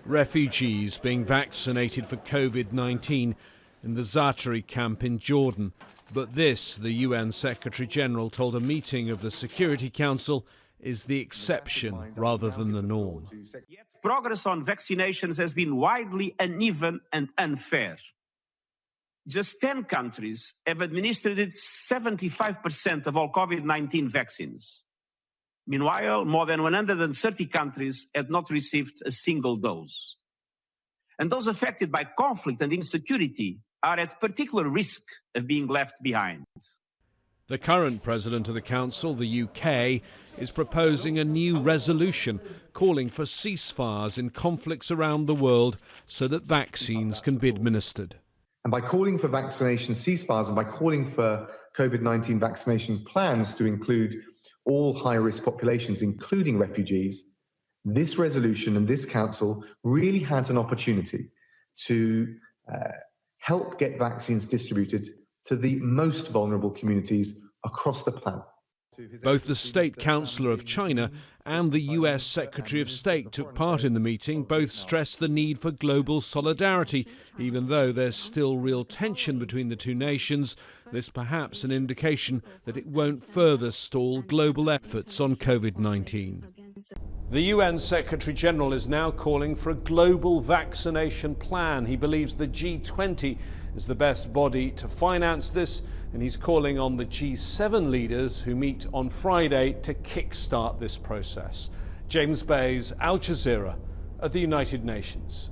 Refugees being vaccinated for COVID-19 in the Zaatari camp in Jordan. But this, the UN Secretary-General told a meeting of the Security Council, is the exception rather than the norm. Yet progress on vaccinations has been widely uneven and unfair. Just 10 countries have administered 75% of all COVID-19 vaccines. Meanwhile, more than 130 countries had not received a single dose. And those affected by conflict and insecurity are at particular risk of being left behind. The current president of the Council, the UK, is proposing a new resolution calling for ceasefires in conflicts around the world so that vaccines can be administered. And by calling for vaccination ceasefires and by calling for COVID-19 vaccination plans to include all high-risk populations, including refugees, this resolution and this council really has an opportunity to help get vaccines distributed to the most vulnerable communities across the planet. Both the State Councillor of China and the US Secretary of State took part in the meeting. Both stressed the need for global solidarity, even though there's still real tension between the two nations. This perhaps an indication that it won't further stall global efforts on COVID-19. The UN Secretary-General is now calling for a global vaccination plan. He believes the G20 is the best body to finance this, and he's calling on the G7 leaders who meet on Friday to kickstart this process. James Bays, Al Jazeera at the United Nations.